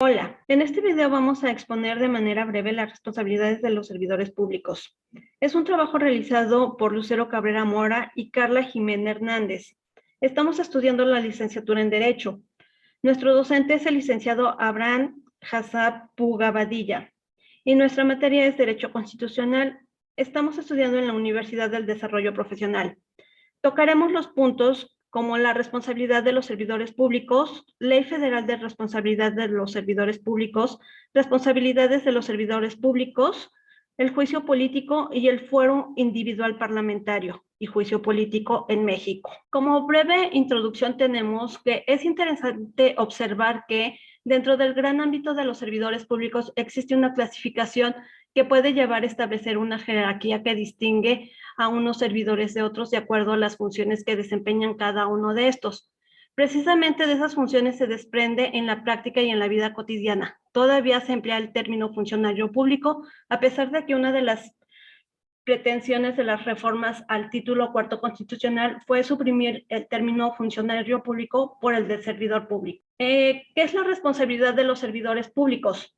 Hola, en este video vamos a exponer de manera breve las responsabilidades de los servidores públicos. Es un trabajo realizado por Lucero Cabrera Mora y Carla Jiménez Hernández. Estamos estudiando la licenciatura en Derecho. Nuestro docente es el licenciado Abraham Hassab Pugabadilla y nuestra materia es Derecho Constitucional. Estamos estudiando en la Universidad del Desarrollo Profesional. Tocaremos los puntos como la responsabilidad de los servidores públicos, Ley Federal de Responsabilidad de los Servidores Públicos, responsabilidades de los servidores públicos, el juicio político y el fuero individual parlamentario y juicio político en México. Como breve introducción tenemos que es interesante observar que dentro del gran ámbito de los servidores públicos existe una clasificación que puede llevar a establecer una jerarquía que distingue a unos servidores de otros de acuerdo a las funciones que desempeñan cada uno de estos. Precisamente de esas funciones se desprende en la práctica y en la vida cotidiana. Todavía se emplea el término funcionario público, a pesar de que una de las pretensiones de las reformas al título cuarto constitucional fue suprimir el término funcionario público por el de servidor público. ¿Qué es la responsabilidad de los servidores públicos?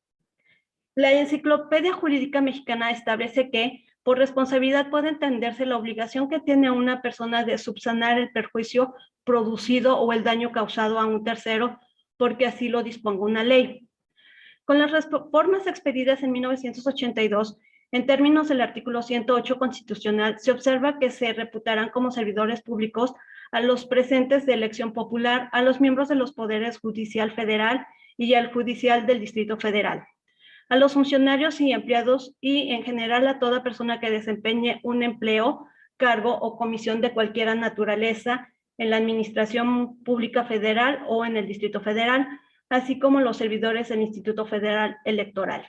La Enciclopedia Jurídica Mexicana establece que por responsabilidad puede entenderse la obligación que tiene una persona de subsanar el perjuicio producido o el daño causado a un tercero porque así lo disponga una ley. Con las reformas expedidas en 1982, en términos del artículo 108 constitucional, se observa que se reputarán como servidores públicos a los presentes de elección popular, a los miembros de los poderes judicial federal y al judicial del Distrito Federal, a los funcionarios y empleados y en general a toda persona que desempeñe un empleo, cargo o comisión de cualquier naturaleza en la Administración Pública Federal o en el Distrito Federal, así como los servidores del Instituto Federal Electoral.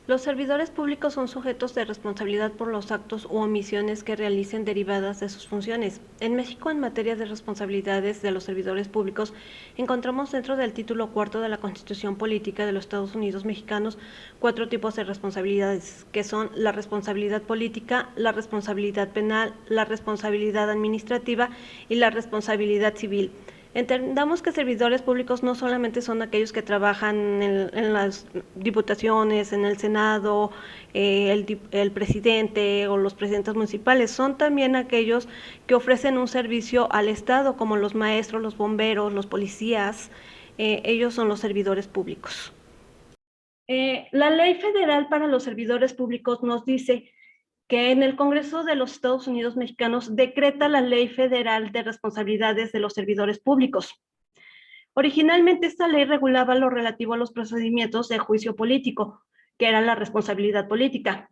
Los servidores públicos son sujetos de responsabilidad por los actos u omisiones que realicen derivadas de sus funciones. En México, en materia de responsabilidades de los servidores públicos, encontramos dentro del título cuarto de la Constitución Política de los Estados Unidos Mexicanos 4 tipos de responsabilidades, que son la responsabilidad política, la responsabilidad penal, la responsabilidad administrativa y la responsabilidad civil. Entendamos que servidores públicos no solamente son aquellos que trabajan en las diputaciones, en el Senado, el presidente o los presidentes municipales, son también aquellos que ofrecen un servicio al Estado, como los maestros, los bomberos, los policías, ellos son los servidores públicos. La Ley Federal para los Servidores Públicos nos dice que en el Congreso de los Estados Unidos Mexicanos decreta la Ley Federal de Responsabilidades de los Servidores Públicos. Originalmente esta ley regulaba lo relativo a los procedimientos de juicio político, que era la responsabilidad política,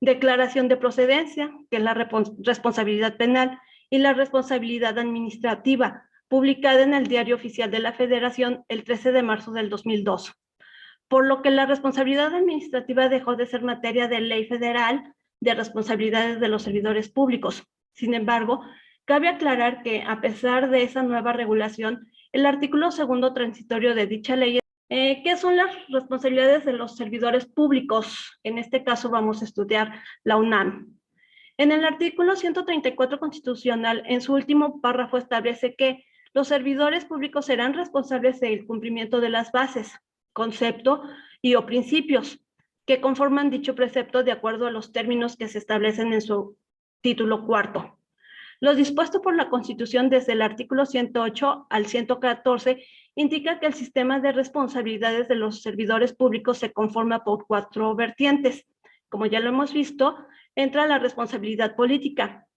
declaración de procedencia, que es la responsabilidad penal, y la responsabilidad administrativa, publicada en el Diario Oficial de la Federación el 13 de marzo del 2002. Por lo que la responsabilidad administrativa dejó de ser materia de ley federal de responsabilidades de los servidores públicos. Sin embargo, cabe aclarar que a pesar de esa nueva regulación, el artículo segundo transitorio de dicha ley, ¿qué son las responsabilidades de los servidores públicos? En este caso vamos a estudiar la UNAM. En el artículo 134 constitucional, en su último párrafo establece que los servidores públicos serán responsables del cumplimiento de las bases, concepto y o principios que conforman dicho precepto de acuerdo a los términos que se establecen en su título cuarto. Lo dispuesto por la Constitución desde el artículo 108 al 114 indica que el sistema de responsabilidades de los servidores públicos se conforma por 4 vertientes. Como ya lo hemos visto, entra la responsabilidad política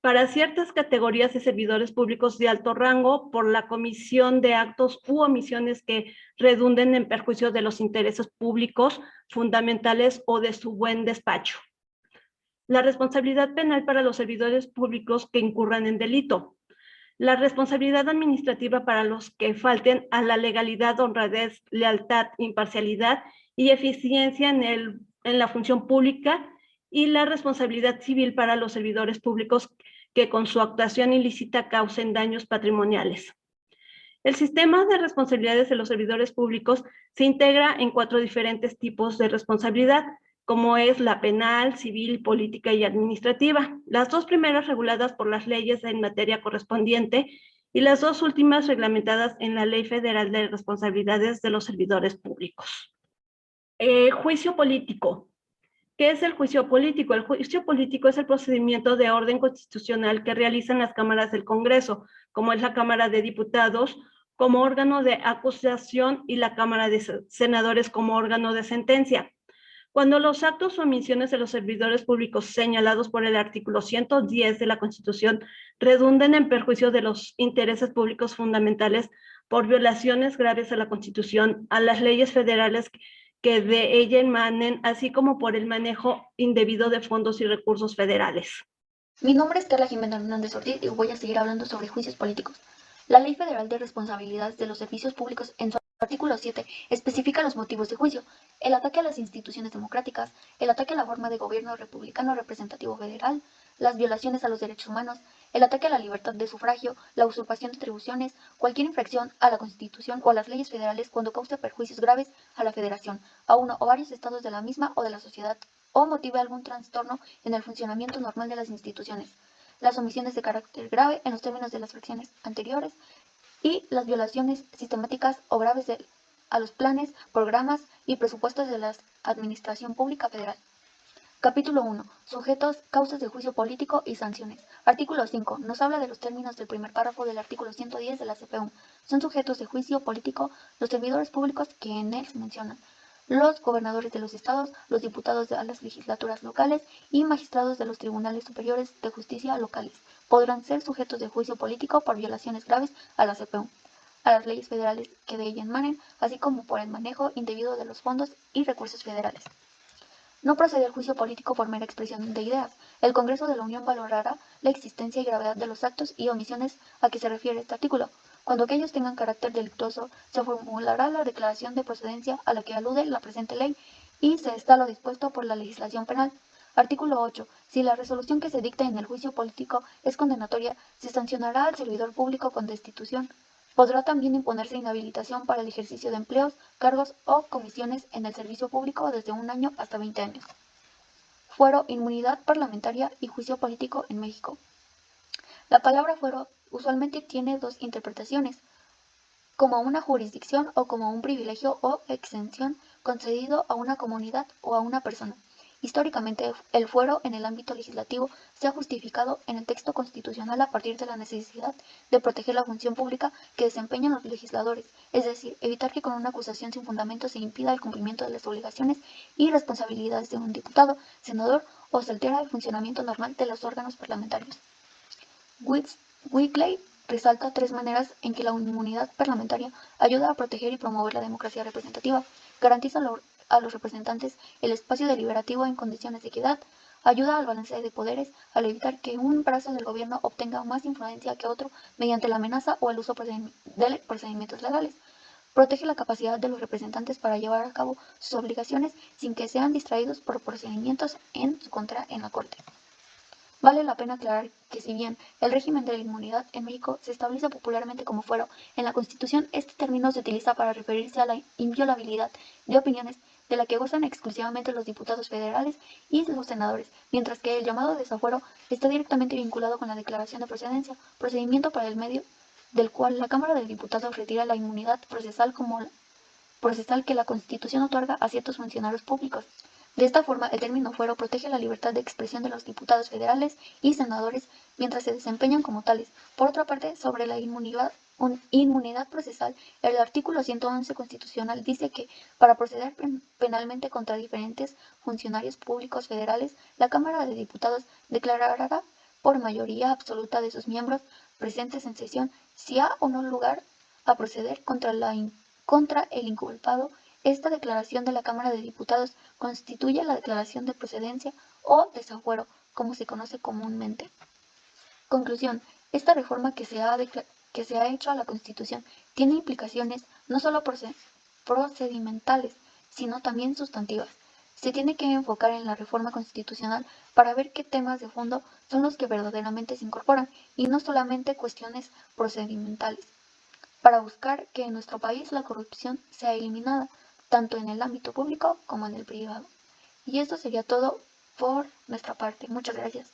para ciertas categorías de servidores públicos de alto rango por la comisión de actos u omisiones que redunden en perjuicio de los intereses públicos fundamentales o de su buen despacho. La responsabilidad penal para los servidores públicos que incurran en delito. La responsabilidad administrativa para los que falten a la legalidad, honradez, lealtad, imparcialidad y eficiencia en la función pública, y la responsabilidad civil para los servidores públicos que con su actuación ilícita causen daños patrimoniales. El sistema de responsabilidades de los servidores públicos se integra en 4 diferentes tipos de responsabilidad, como es la penal, civil, política y administrativa. Las 2 primeras reguladas por las leyes en materia correspondiente y las dos últimas reglamentadas en la Ley Federal de Responsabilidades de los Servidores Públicos. Juicio político. ¿Qué es el juicio político? El juicio político es el procedimiento de orden constitucional que realizan las cámaras del Congreso, como es la Cámara de Diputados, como órgano de acusación y la Cámara de Senadores como órgano de sentencia. Cuando los actos o omisiones de los servidores públicos señalados por el artículo 110 de la Constitución redunden en perjuicio de los intereses públicos fundamentales por violaciones graves a la Constitución, a las leyes federales que de ella emanen, así como por el manejo indebido de fondos y recursos federales. Mi nombre es Carla Jimena Hernández Ortiz y voy a seguir hablando sobre juicios políticos. La Ley Federal de Responsabilidades de los Servicios Públicos en su artículo 7 especifica los motivos de juicio: el ataque a las instituciones democráticas, el ataque a la forma de gobierno republicano representativo federal, las violaciones a los derechos humanos, el ataque a la libertad de sufragio, la usurpación de atribuciones, cualquier infracción a la Constitución o a las leyes federales cuando cause perjuicios graves a la Federación, a uno o varios estados de la misma o de la sociedad, o motive algún trastorno en el funcionamiento normal de las instituciones, las omisiones de carácter grave en los términos de las fracciones anteriores y las violaciones sistemáticas o graves a los planes, programas y presupuestos de la Administración Pública Federal. Capítulo 1. Sujetos, causas de juicio político y sanciones. Artículo 5. Nos habla de los términos del primer párrafo del artículo 110 de la CPU. Son sujetos de juicio político los servidores públicos que en él se mencionan: los gobernadores de los estados, los diputados de las legislaturas locales y magistrados de los tribunales superiores de justicia locales podrán ser sujetos de juicio político por violaciones graves a la CPU, a las leyes federales que de ella emanen, así como por el manejo indebido de los fondos y recursos federales. No procede el juicio político por mera expresión de ideas. El Congreso de la Unión valorará la existencia y gravedad de los actos y omisiones a que se refiere este artículo. Cuando aquellos tengan carácter delictuoso, se formulará la declaración de procedencia a la que alude la presente ley y se está lo dispuesto por la legislación penal. Artículo 8. Si la resolución que se dicte en el juicio político es condenatoria, se sancionará al servidor público con destitución. Podrá también imponerse inhabilitación para el ejercicio de empleos, cargos o comisiones en el servicio público desde 1 año hasta 20 años. Fuero, inmunidad parlamentaria y juicio político en México. La palabra fuero usualmente tiene dos interpretaciones: como una jurisdicción o como un privilegio o exención concedido a una comunidad o a una persona. Históricamente, el fuero en el ámbito legislativo se ha justificado en el texto constitucional a partir de la necesidad de proteger la función pública que desempeñan los legisladores, es decir, evitar que con una acusación sin fundamento se impida el cumplimiento de las obligaciones y responsabilidades de un diputado, senador o se altera el funcionamiento normal de los órganos parlamentarios. Wickley resalta tres maneras en que la inmunidad parlamentaria ayuda a proteger y promover la democracia representativa: garantiza a los representantes el espacio deliberativo en condiciones de equidad, ayuda al balance de poderes al evitar que un brazo del gobierno obtenga más influencia que otro mediante la amenaza o el uso de procedimientos legales, protege la capacidad de los representantes para llevar a cabo sus obligaciones sin que sean distraídos por procedimientos en su contra en la Corte. Vale la pena aclarar que si bien el régimen de la inmunidad en México se establece popularmente como fuero, en la Constitución este término se utiliza para referirse a la inviolabilidad de opiniones de la que gozan exclusivamente los diputados federales y los senadores, mientras que el llamado desafuero está directamente vinculado con la declaración de procedencia, procedimiento para el medio del cual la Cámara de Diputados retira la inmunidad procesal que la Constitución otorga a ciertos funcionarios públicos. De esta forma, el término fuero protege la libertad de expresión de los diputados federales y senadores mientras se desempeñan como tales. Por otra parte, sobre la inmunidad procesal, el artículo 111 constitucional dice que, para proceder penalmente contra diferentes funcionarios públicos federales, la Cámara de Diputados declarará por mayoría absoluta de sus miembros presentes en sesión si ha o no lugar a proceder contra el inculpado. Esta declaración de la Cámara de Diputados constituye la declaración de procedencia o desafuero, como se conoce comúnmente. Conclusión: esta reforma que se ha hecho a la Constitución tiene implicaciones no solo procedimentales, sino también sustantivas. Se tiene que enfocar en la reforma constitucional para ver qué temas de fondo son los que verdaderamente se incorporan y no solamente cuestiones procedimentales, para buscar que en nuestro país la corrupción sea eliminada, tanto en el ámbito público como en el privado. Y esto sería todo por nuestra parte. Muchas gracias.